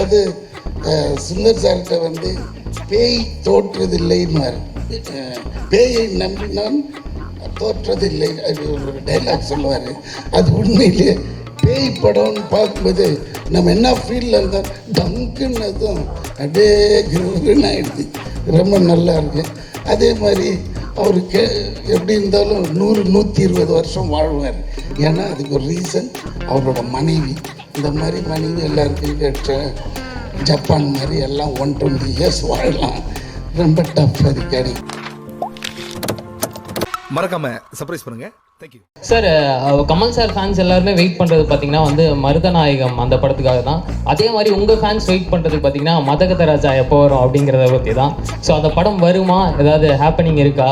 அது சுந்தர் சார்கிட்ட வந்து பேய் தோற்றதில்லைன்னு பேயை நம்பினான் தோற்றதில்லை ஒரு டைலாக் சொல்லுவார். அது உண்மையிலேயே பேய் படம்னு பார்க்கும்போது நம்ம என்ன ஃபீல்டில் இருந்தால் டங்குன்னதும் அப்படியே கிருன்னு ஆகிடுது. ரொம்ப நல்லா இருக்கு. அதே மாதிரி அவருக்கு எப்படி இருந்தாலும் 100-120 வருஷம் வாழ்வார். ஏன்னா அதுக்கு ஒரு ரீசன் அவரோட மனைவி. இந்த மாதிரி மனைவி எல்லாருக்கும் கேட்ட ஜப்பான் மாதிரி எல்லாம் 120 இயர்ஸ் வாழலாம். ரொம்ப டஃப் அதுக்காடி. மறக்காம சர்ப்ரைஸ் பண்ணுங்க. Thank you sir. Kamal sir fans எல்லாருமே வெயிட் பண்ணுறது பார்த்தீங்கன்னா வந்து மருதநாயகம் அந்த படத்துக்காக தான். அதே மாதிரி உங்கள் ஃபேன்ஸ் வெயிட் பண்ணுறதுக்கு பார்த்தீங்கன்னா மதகத ராஜா எப்போ வரும் அப்படிங்கிறத பற்றி தான். ஸோ அந்த படம் வருமா, ஏதாவது ஹேப்பனிங் இருக்கா?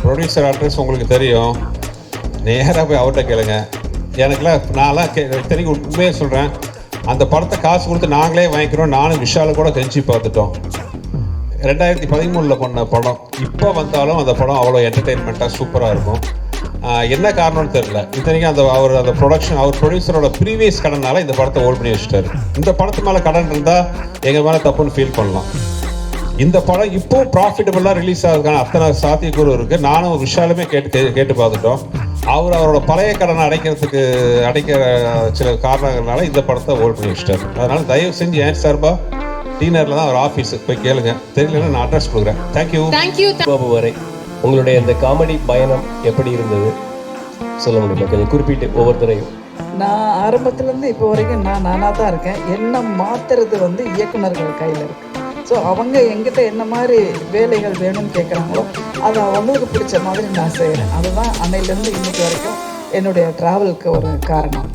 ப்ரொடியூசர் அட்ரஸ் உங்களுக்கு தெரியும், நேராக போய் அவர்கிட்ட கேளுங்க. எனக்குலாம் நான்லாம் தெரியும், உண்மையாக சொல்கிறேன். அந்த படத்தை காசு கொடுத்து நாங்களே வாங்கிக்கிறோம். நானும் விஷாலை கூட தெரிஞ்சு பார்த்துட்டோம். 2013 பண்ண படம் இப்போ வந்தாலும் அந்த படம் அவ்வளோ என்டர்டெயின்மெண்ட்டாக சூப்பராக இருக்கும். என்ன காரணம்னு தெரியல. இத்தனைக்கும் அந்த ப்ரொடக்ஷன் அவர் ப்ரொடியூசரோட ப்ரீவியஸ் கடனால இந்த படத்தை ஹோல்ட் பண்ணி வச்சுட்டாரு. இந்த படத்து மேலே கடன் இருந்தால் எங்கள் மேலே தப்புன்னு ஃபீல் பண்ணலாம். இந்த படம் இப்போ ப்ராஃபிட்டபுளாக ரிலீஸ் ஆகுதுக்கான அத்தனை சாத்தியக்கூறு இருக்குது. நானும் விஷாலுமே கேட்டு பார்த்துட்டோம். அவரோட பழைய கடனை அடைக்கிற சில காரணங்கள்னால இந்த படத்தை ஹோல்ட் பண்ணி வச்சுட்டாரு. அதனால் தயவு செஞ்சு ஏன் சார்பா டீனரில் தான் அவர் ஆஃபீஸுக்கு போய் கேளுங்க. தெரியலன்னா நான் அட்ரஸ் கொடுக்குறேன். தேங்க்யூ. பாபு வரை உங்களுடைய இந்த காமெடி பயணம் எப்படி இருந்தது சொல்ல முடியுமா? கொஞ்சம் குறிப்பிட்டு ஒவ்வொருத்தரையும். நான் ஆரம்பத்துலேருந்து இப்போ வரைக்கும் நானாக தான் இருக்கேன். என்ன மாற்றுறது வந்து இயக்குனர்கள் கையில் இருக்குது. ஸோ அவங்க எங்கிட்ட என்ன மாதிரி வேலைகள் வேணும்னு கேட்குறாங்களோ அதை அவங்களுக்கு பிடிச்ச மாதிரி நான் செய்கிறேன். அதுதான் அன்னையிலேருந்து இன்னைக்கு வரைக்கும் என்னுடைய ட்ராவலுக்கு ஒரு காரணம்.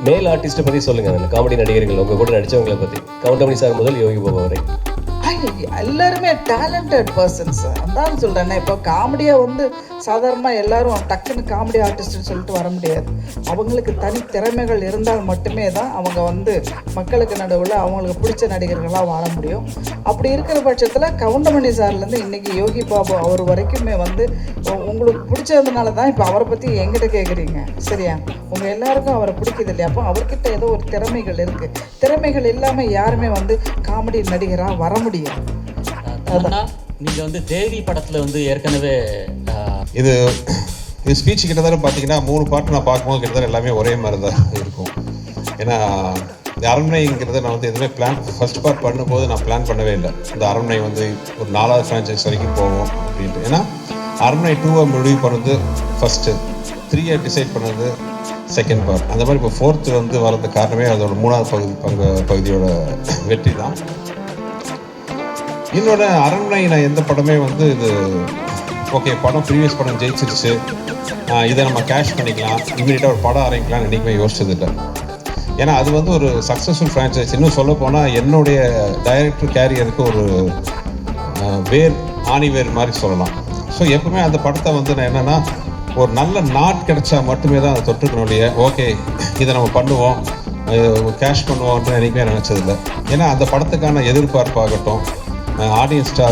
மேல் ஆர்டிஸ்ட்டை பற்றி சொல்லுங்கள். அந்த காமெடி நடிகர்கள் உங்கள் கூட நடித்தவங்களை பற்றி, கவுண்டமணி சார் முதல் யோகி பாபா வரை. எல்லாருமே டேலண்டட் பர்சன்ஸ். அதான் சொல்கிறேன். இப்போ காமெடியாக வந்து சாதாரணமாக எல்லாரும் டக்குன்னு காமெடி ஆர்டிஸ்ட்னு சொல்லிட்டு வர முடியாது. அவங்களுக்கு தனி திறமைகள் இருந்தால் மட்டுமே தான் அவங்க வந்து மக்களுக்கு நடுவில் அவங்களுக்கு பிடிச்ச நடிகர்களாக வாழ முடியும். அப்படி இருக்கிற பட்சத்தில் கவுண்டமணி சார்லேருந்து இன்றைக்கி யோகி பாபு அவர் வரைக்குமே வந்து உங்களுக்கு பிடிச்சதுனால தான் இப்போ அவரை பற்றி எங்கிட்ட கேட்குறீங்க. சரியா? உங்கள் எல்லாருக்கும் அவரை பிடிக்குது இல்லையா? அப்போ அவர்கிட்ட ஏதோ ஒரு திறமைகள் இருக்குது. திறமைகள் இல்லாமல் யாருமே வந்து காமெடி நடிகராக வர முடியும். நீங்க வந்து தேவி படத்துல வந்து ஏற்கனவே இது ஸ்பீச் கிட்டத்தட்ட பார்த்தீங்கன்னா 3 பாட்டு நான் பார்க்கும்போது கிட்டத்தட்ட எல்லாமே ஒரே மாதிரி தான் இருக்கும். ஏன்னா இந்த அரண்மனைங்கிறத நான் வந்து எதுவுமே ஃபர்ஸ்ட் பார்ட் பண்ணும்போது நான் பிளான் பண்ணவே இல்லை. இந்த அரண்மனை வந்து ஒரு 4வது ஃப்ரான்ச்சைஸ் வரைக்கும் போவோம் அப்படின்ட்டு. ஏன்னா அரண்மனை 2 முடிவு பண்ணது ஃபஸ்ட்டு, 3 டிசைட் பண்ணது செகண்ட் பார்ட். அந்த மாதிரி இப்போ 4th வந்து வரது காரணமே அதோட 3வது பகுதியோட வெற்றி தான். இன்னொரு அரண்மனை நான் எந்த படமே வந்து இது ஓகே படம் ப்ரீவியஸ் படம் ஜெயிச்சிருச்சு, இதை நம்ம கேஷ் பண்ணிக்கலாம், இமீடியட்டாக ஒரு படம் ஆரம்பிக்கலாம்னு என்றைக்குமே யோசிச்சதில்லை. ஏன்னா அது வந்து ஒரு சக்ஸஸ்ஃபுல் ஃப்ரான்ச்சைஸ். இன்னும் சொல்ல போனால் என்னுடைய டைரக்டர் கேரியருக்கு ஒரு ஆணிவேர் மாதிரி சொல்லலாம். ஸோ எப்பவுமே அந்த படத்தை வந்து நான் என்னென்னா ஒரு நல்ல நாட் கிடைச்சா மட்டுமே தான் அதை தொட்டுக்கணும் இல்லையா. ஓகே இதை நம்ம பண்ணுவோம், கேஷ் பண்ணுவோம்னு என்றைக்குமே நினச்சதில்லை. ஏன்னா அந்த படத்துக்கான எதிர்பார்ப்பாகட்டும், ஆடியன்ஸ்ட்டு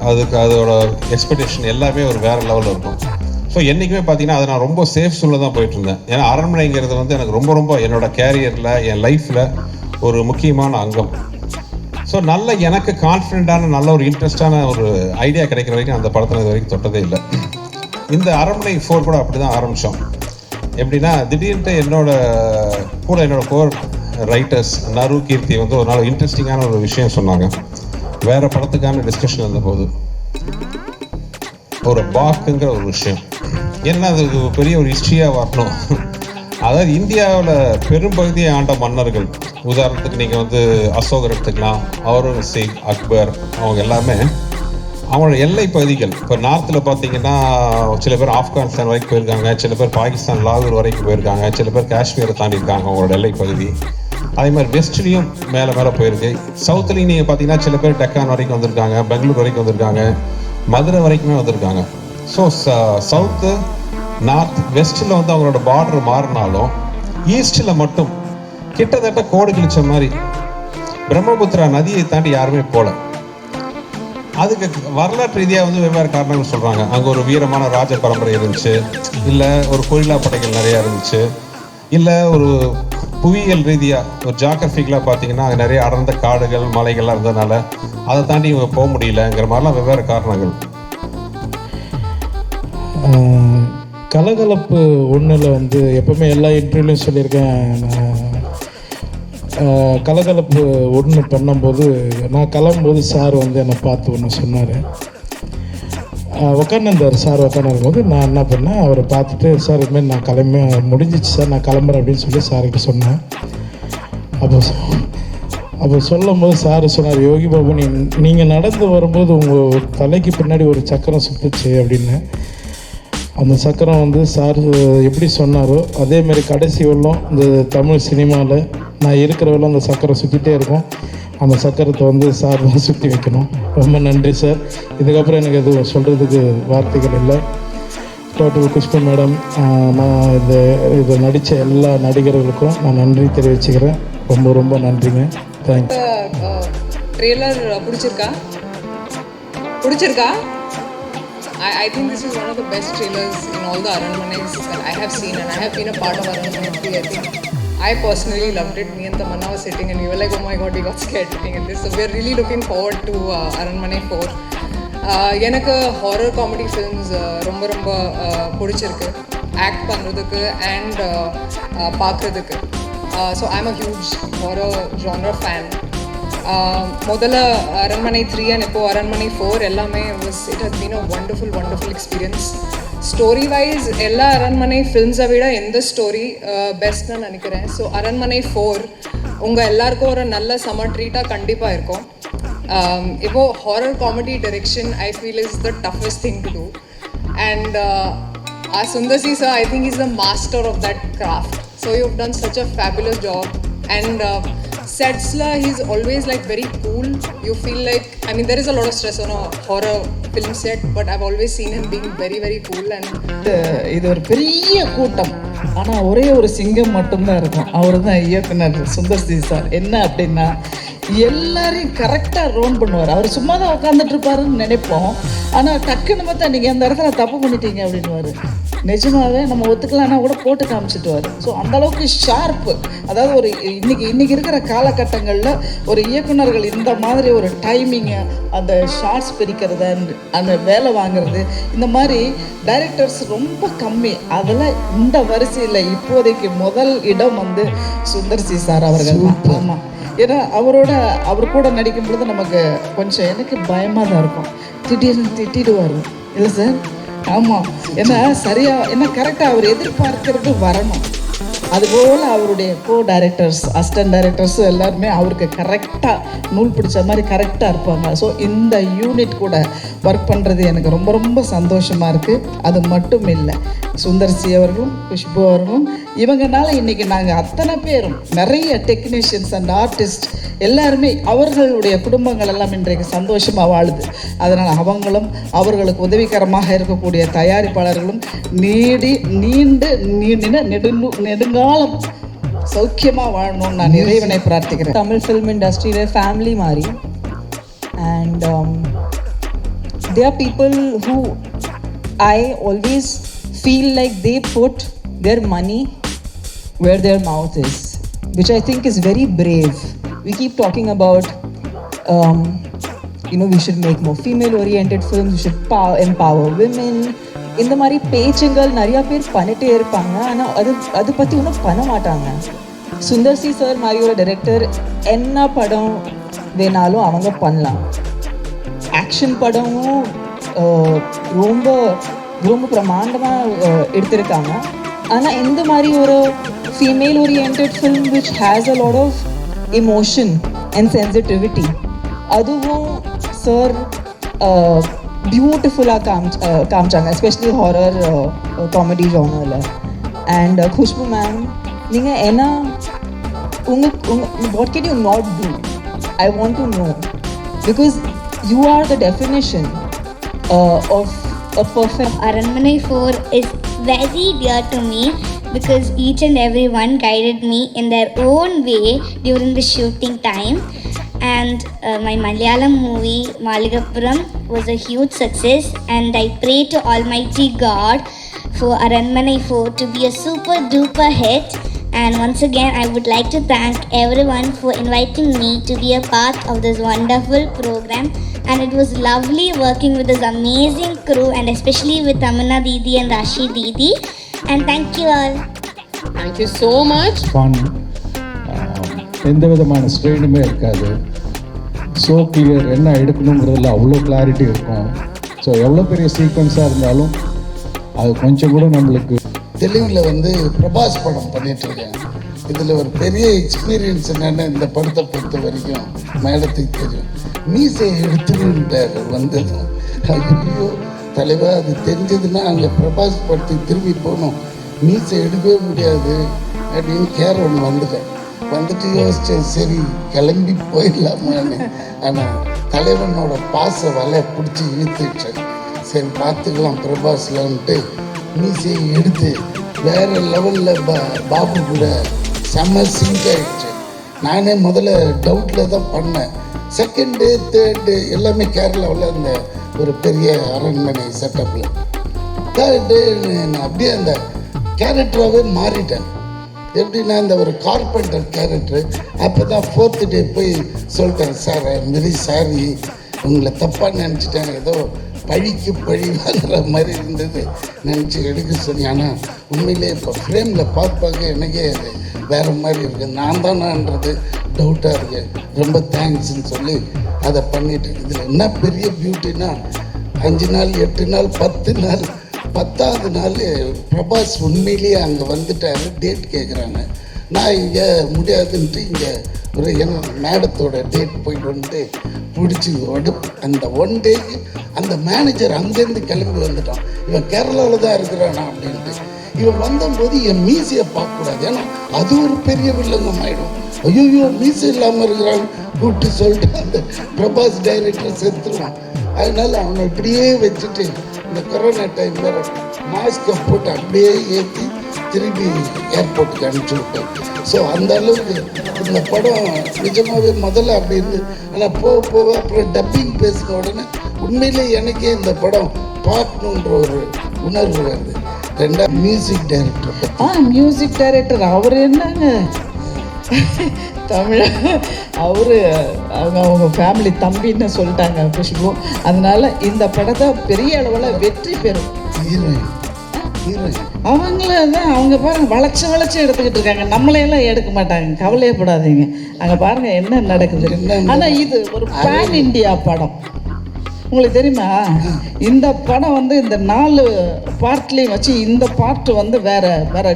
அதுக்கு அதோட எக்ஸ்பெக்டேஷன் எல்லாமே ஒரு வேறு லெவலில் இருக்கும். ஸோ என்றைக்குமே பார்த்தீங்கன்னா அதை நான் ரொம்ப சேஃப் சொல்ல தான் போயிட்டுருந்தேன். ஏன்னா அரண்மனைங்கிறது வந்து எனக்கு ரொம்ப என்னோடய கேரியரில் என் லைஃப்பில் ஒரு முக்கியமான அங்கம். ஸோ நல்ல எனக்கு கான்ஃபிடென்ட்டான நல்ல ஒரு இன்ட்ரெஸ்டான ஒரு ஐடியா கிடைக்கிற வரைக்கும் அந்த படத்தில் இது வரைக்கும் தொட்டதே இல்லை. இந்த அரண்மனை 4 கூட அப்படி தான் ஆரம்பித்தோம். எப்படின்னா திடீர்னு என்னோட கோர் ரைட்டர்ஸ் நரு கீர்த்தி வந்து ஒரு நாள் இன்ட்ரெஸ்டிங்கான ஒரு விஷயம் சொன்னாங்க. வேறு படத்துக்கான டிஸ்கஷன் இருந்தபோது ஒரு பாக்குங்கிற ஒரு விஷயம் ஏன்னா அது பெரிய ஒரு ஹிஸ்ட்ரியாக வரணும். அதாவது இந்தியாவில் பெரும்பகுதியை ஆண்ட மன்னர்கள், உதாரணத்துக்கு நீங்கள் வந்து அசோகர் எடுத்துக்கலாம், அவுரங்கசீப், அக்பர், அவங்க எல்லாமே அவங்களோட எல்லை பகுதிகள். இப்போ நார்த்தில் பார்த்தீங்கன்னா சில பேர் ஆப்கானிஸ்தான் வரைக்கும் போயிருக்காங்க, சில பேர் பாகிஸ்தான் லாகூர் வரைக்கும் போயிருக்காங்க, சில பேர் காஷ்மீரை தாண்டி இருக்காங்க அவங்களோட எல்லை பகுதி. அதே மாதிரி வெஸ்ட்லேயும் மேலே போயிருக்கு. சவுத்துலேயும் நீங்கள் பார்த்தீங்கன்னா சில பேர் டெக்கான் வரைக்கும் வந்திருக்காங்க, பெங்களூர் வரைக்கும் வந்திருக்காங்க, மதுரை வரைக்குமே வந்திருக்காங்க. ஸோ சவுத்து, நார்த், வெஸ்ட்டில் வந்து அவங்களோட பார்டர் மாறினாலும் ஈஸ்டில் மட்டும் கிட்டத்தட்ட கோடு கிழிச்ச மாதிரி பிரம்மபுத்திரா நதியை தாண்டி யாருமே போகல. அதுக்கு வரலாற்று ரீதியாக வந்து வெவ்வேறு காரணங்கள் சொல்கிறாங்க. அங்கே ஒரு வீரமான ராஜ பரம்பரை இருந்துச்சு, இல்லை ஒரு கொரில்லா படைகள் நிறையா இருந்துச்சு, இல்லை ஒரு புவியியல் ரீதியாக ஒரு ஜாகிரபிக்கலாக பார்த்தீங்கன்னா அங்கே நிறைய அடர்ந்த காடுகள் மலைகள்லாம் இருந்ததுனால அதை தாண்டி இவங்க போக முடியலங்கிற மாதிரிலாம் வெவ்வேறு காரணங்கள். கலகலப்பு ஒன்றில் வந்து எப்போவுமே எல்லா இன்டர்வியூலையும் சொல்லியிருக்கேன். கலகலப்பு ஒன்று பண்ணும்போது நான் கிளம்பும்போது சார் வந்து என்னை பார்த்து ஒன்று சொன்னார். உட்காந்துருந்தார் சார். உட்காந்துருக்கும்போது நான் என்ன பண்ணேன், அவரை பார்த்துட்டு சார் இதுமாரி நான் முடிஞ்சிச்சு சார் நான் கிளம்புறேன் அப்படின்னு சொல்லி சார்கிட்ட சொன்னேன். அப்போ சொல்லும் போது சார் சொன்னார், யோகி பாபு நீங்கள் நடந்து வரும்போது உங்கள் தலைக்கு பின்னாடி ஒரு சக்கரம் சுற்றுச்சு அப்படின்னு. அந்த சக்கரம் வந்து சார் எப்படி சொன்னாரோ அதேமாரி கடைசி வரலும் இந்த தமிழ் சினிமாவில் நான் இருக்கிற வரலும் அந்த சக்கரம் சுற்றிட்டே இருக்கும். அந்த சக்கரத்தை வந்து சார் தான் சுற்றி வைக்கணும். ரொம்ப நன்றி சார். இதுக்கப்புறம் எனக்கு எதுவும் சொல்கிறதுக்கு வார்த்தைகள் இல்லை. டோட்டல் குஷ்பு மேடம், நான் இதை நடித்த எல்லா நடிகர்களுக்கும் நான் நன்றி தெரிவிச்சுக்கிறேன். ரொம்ப ரொம்ப நன்றிங்க. தேங்க்ஸ். ட்ரெய்லர் பிடிச்சிருக்கா? I think this is one of the best trailers in all the Aranmanes that I have seen, and I have been a part of Aranmane 3. I think I personally loved it. Me and Tamanna were sitting and we were like, oh my god, we got scared sitting in this. So we're really looking forward to Aranmane 4. எனக்கு horror comedy films ரொம்ப ரொம்ப பிடிச்சிருக்கு, act பண்ணுறதுக்கு and பார்க்குறதுக்கு. So I am a huge horror genre fan. முதல்ல Aranmanai 3 and இப்போது அரண்மனை 4 எல்லாமே it has been a wonderful experience. Story wise எல்லா அரண்மனை ஃபில்ம்ஸை விட எந்த ஸ்டோரி பெஸ்ட்னு நினைக்கிறேன். ஸோ அரண்மனை 4 உங்கள் எல்லாருக்கும் ஒரு நல்ல சம்மர் ட்ரீட்டாக கண்டிப்பாக இருக்கும். இப்போது horror comedy direction I feel is the toughest thing to do, and Sundar C sir, I think he's the master of that craft. So you've done such a fabulous job, and sets la he's always like very cool. You feel like, I mean, there is a lot of stress on a horror film set, but I've always seen him being very very cool. And இது ஒரு பெரிய கூட்டம், ஆனால் ஒரே ஒரு சிங்கம் மட்டும்தான் இருக்கும். அவர் தான் இயக்குனர் சுந்தர் சி சார். என்ன அப்படின்னா எல்லாரையும் கரெக்டாக ரோன் பண்ணுவார். அவர் சும்மா தான் உட்காந்துட்டு இருப்பாருன்னு நினைப்போம், ஆனால் டக்குன்னு பார்த்தா நீங்கள் அந்த இடத்துல தப்பு பண்ணிட்டீங்க அப்படின்வாரு. நிஜமாகவே நம்ம ஒத்துக்கலான்னா கூட போட்டு காமிச்சிட்டுவார். ஸோ அந்தளவுக்கு ஷார்ப்பு. அதாவது ஒரு இன்னைக்கு இருக்கிற காலகட்டங்களில் ஒரு இயக்குனர்கள் இந்த மாதிரி ஒரு டைமிங்கு, அந்த ஷார்ட்ஸ் பிரிக்கிறது, அந்த வேலை வாங்குறது, இந்த மாதிரி டைரக்டர்ஸ் ரொம்ப கம்மி. அதெல்லாம் இந்த வரிசையில் இப்போதைக்கு முதல் இடம் வந்து சுந்தர் சி சார் அவர்கள். ஆமாம், ஏன்னா அவர் கூட நடிக்கும் பொழுது நமக்கு கொஞ்சம் எனக்கு பயமாக தான் இருக்கும். திடீர்னு திட்டிடுவார் இல்லை சார்? ஆமாம், ஏன்னா என்ன கரெக்டாக அவர் எதிர்பார்க்கறது வரணும். அதுபோல் அவருடைய கோ டைரக்டர்ஸ், அசிஸ்டன்ட் டைரக்டர்ஸும் எல்லாருமே அவருக்கு கரெக்டாக நூல் பிடிச்ச மாதிரி கரெக்டாக இருப்பாங்க. ஸோ இந்த யூனிட் கூட ஒர்க் பண்ணுறது எனக்கு ரொம்ப ரொம்ப சந்தோஷமாக இருக்குது. அது மட்டும் இல்லை, சுந்தர் சி அவர்களும் குஷ்பு அவர்களும் இவங்கனால இன்றைக்கி நாங்கள் அத்தனை பேரும் நிறைய டெக்னீஷியன்ஸ் அண்ட் ஆர்டிஸ்ட் எல்லாருமே அவர்களுடைய குடும்பங்கள் எல்லாம் இன்றைக்கு சந்தோஷமாக வாழுது. அதனால் அவங்களும் அவர்களுக்கு உதவிகரமாக இருக்கக்கூடிய தயாரிப்பாளர்களும் நெடுங்காலம் சௌக்கியமாக வாழணும்னு நான் இறைவனை பிரார்த்திக்கிறேன். தமிழ் ஃபில்ம் இண்டஸ்ட்ரியில் ஃபேமிலி மாதிரி, and there are people who I always feel like they put their money where their mouth is, which I think is very brave. We keep talking about we should make more female oriented films, we should empower women. இந்த மாதிரி பேச்சுங்கள் நிறையா பேர் பண்ணிகிட்டே இருப்பாங்க, ஆனால் அது பற்றி ஒன்றும் பண்ண மாட்டாங்க. சுந்தர் சி சார் மாதிரி ஒரு டைரக்டர் என்ன படம் வேணாலும் அவங்க பண்ணலாம். ஆக்ஷன் படமும் ரொம்ப ரொம்ப பிரமாண்டமாக எடுத்திருக்காங்க. ஆனால் இந்த மாதிரி ஒரு female orient film which has a lot of emotion and sensitivity, அதுவும் சார் பியூட்டிஃபுல்லாக காமிச்சாங்க, எஸ்பெஷலி ஹாரர் காமெடி ஜானரில். அண்ட் குஷ்பு மேம், நீங்கள் என்ன what can you not do? I want to know, because you are the definition of a perfect. Aranmane 4 is very dear to me because each and everyone guided me in their own way during the shooting time, and my Malayalam movie Maligapuram was a huge success, and I pray to Almighty God for Aranmane 4 to be a super duper hit And once again, I would like to thank everyone for inviting me to be a part of this wonderful program. And it was lovely working with this amazing crew, and especially with Tamanna Didi and Rashi Didi. And thank you all. Thank you so much. Fun, எந்த விதமான ஸ்ட்ரெயினுமே இருக்காது. So clear, என்ன எடுக்கணுங்கிறதுல அவ்வளோ clarity இருக்கும். So எவ்வளோ பெரிய சீக்வன்ஸாக இருந்தாலும் அது கொஞ்சம் கூட நம்மளுக்கு தெலுங்கில் வந்து பிரபாஸ் படம் பண்ணிகிட்ருக்கேன். இதில் ஒரு பெரிய எக்ஸ்பீரியன்ஸ் என்னென்னா, இந்த படத்தை பொறுத்த வரைக்கும் மேடத்துக்கு தெரியும், மீசையை எடுத்துக்கிட்டார் வந்ததும். ஐயோ தலைவா, அது தெரிஞ்சதுன்னா அங்கே பிரபாஸ் படத்துக்கு திரும்பி போகணும், மீசை எடுக்கவே முடியாது அப்படின்னு கேரவன் வந்துட்டு யோசிச்சேன், சரி கிளம்பி போயிடலாமான்னு. ஆனால் தலைவனோட பாச வலை பிடிச்சி இழுத்துட்டேன். சரி பார்த்துக்கலாம் பிரபாஸ்லான்ட்டு மீசையை எடுத்து வேறு லெவலில் பாபு கூட செம்ம சிங்க் ஆகிடுச்சு. நானே முதல்ல டவுட்டில் தான் பண்ணேன். செகண்டு தேர்டு எல்லாமே கேரளாவில் அந்த ஒரு பெரிய அரண்மனை செட்டப்பில். தேர்டு நான் அப்படியே அந்த கேரக்டராகவே மாறிட்டேன். எப்படின்னா இந்த ஒரு கார்பெண்டர் கேரக்டர். அப்போ தான் 4th டே போய் சொல்லிட்டேன், சார் வெரி சாரி, உங்களை தப்பாக நினச்சிட்டேன், ஏதோ பழிக்கு பழி வாங்குற மாதிரி இருந்தது நினச்சி எடுக்க சொன்னி. ஆனால் உண்மையிலே இப்போ ஃப்ரேமில் பார்ப்பாங்க எனக்கே அது வேறு மாதிரி இருக்குது, நான் தானான்றது டவுட்டாக இருக்குது. ரொம்ப தேங்க்ஸ்ன்னு சொல்லி அதை பண்ணிட்டேன். இதில் என்ன பெரிய பியூட்டின்னா, 5 நாள் 8 நாள் 10 நாள் 10வது நாள் பிரபாஸ் உண்மையிலேயே அங்கே வந்துட்டாரு. டேட் கேட்குறாங்க. நான் இங்கே முடியாதுன்ட்டு இங்கே ஒரு மேடத்தோட டேட் போயிட்டு வந்துட்டு பிடிச்சி அந்த 1 டேக்கு அந்த மேனேஜர் அங்கேருந்து கிளம்பி வந்துட்டான். இவன் கேரளாவில் தான் இருக்கிறானா அப்படின்ட்டு. இவன் வந்தபோது என் மீசையை பார்க்கக்கூடாது, ஏன்னா அது ஒரு பெரிய வில்லங்கம் ஆகிடும். ஐயோ மீசை இல்லாமல் இருக்கிறான்னு கூப்பிட்டு சொல்லிட்டு அந்த பிரபாஸ் டைரக்டர் செத்துருவான். அதனால அவனை இப்படியே வச்சுட்டு இந்த கொரோனா டைம் வேறு மாஸ்கை போட்டு அப்படியே ஏற்றி திருப்பி ஏர்போர்ட்டுக்கு அனுப்பிச்சி விட்டேன். ஸோ அந்த அளவுக்கு இந்த படம் நிஜமாகவே முதல்ல அப்படி இருந்து, ஆனால் போக அப்புறம் டப்பிங் பேசின உடனே உண்மையிலே எனக்கே இந்த படம் பார்க்கணுன்ற ஒரு உணர்வு வருது. 2வது மியூசிக் டைரக்டர். மியூசிக் டைரக்டர் அவர் என்னங்க தமிழ், அவங்க ஃபேமிலி தம்பின்னு சொல்லிட்டாங்க குஷ்பு. அதனால இந்த படத்தை பெரிய அளவில் வெற்றி பெறும். அவங்கள தான் அவங்க பாருங்க வளைச்சு எடுத்துக்கிட்டு இருக்காங்க, நம்மளையெல்லாம் எடுக்க மாட்டாங்க, கவலையப்படாதீங்க. அங்கே பாருங்க என்ன நடக்குது. ஆனால் இது ஒரு பேன் இண்டியா படம். உங்களுக்கு தெரியுமா, இந்த படம் வந்து இந்த 4 பார்ட்லேயும் வச்சு இந்த பார்ட் வந்து வேறு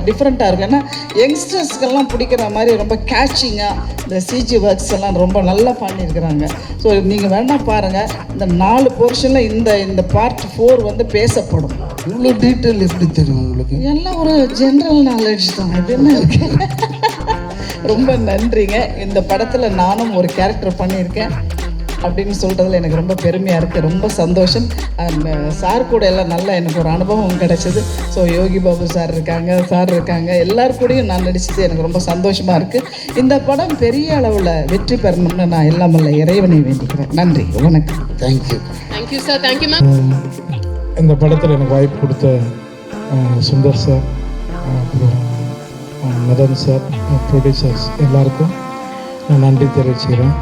டிஃப்ரெண்ட்டாக இருக்குது. ஏன்னா யங்ஸ்டர்ஸ்க்கெல்லாம் பிடிக்கிற மாதிரி ரொம்ப கேட்சிங்காக இந்த சிஜி ஒர்க்ஸ் எல்லாம் ரொம்ப நல்லா பண்ணியிருக்கிறாங்க. ஸோ நீங்கள் வேணால் பாருங்கள், இந்த 4 போர்ஷனில் இந்த பார்ட் 4 வந்து பேசப்படும். இவ்வளோ டீட்டெயில் எப்படி தெரியும் உங்களுக்கு? எல்லாம் ஒரு ஜென்ரல் நாலேஜ் தான். இது என்ன இருக்கு. ரொம்ப நன்றிங்க. இந்த படத்தில் நானும் ஒரு கேரக்டர் பண்ணியிருக்கேன் அப்படின்னு சொல்கிறதுல எனக்கு ரொம்ப பெருமையாக இருக்குது, ரொம்ப சந்தோஷம். சார் கூட எல்லாம் நல்லா எனக்கு ஒரு அனுபவம் கிடைச்சிது. ஸோ யோகி பாபு சார் இருக்காங்க, எல்லார் கூடயும் நான் நடிச்சது எனக்கு ரொம்ப சந்தோஷமாக இருக்குது. இந்த படம் பெரிய அளவில் வெற்றி பெறணும்னு நான் எல்லாமல்ல இறைவனை வேண்டிக்கிறேன். நன்றி, வணக்கம். Thank you sir. Thank you ma'am. இந்த படத்தில் எனக்கு வாய்ப்பு கொடுத்த சுந்தர் சார், அப்புறம் மதன் சார், ப்ரொடியூசர்ஸ் எல்லாருக்கும் நான் நன்றி தெரிவிச்சுக்கிறேன்.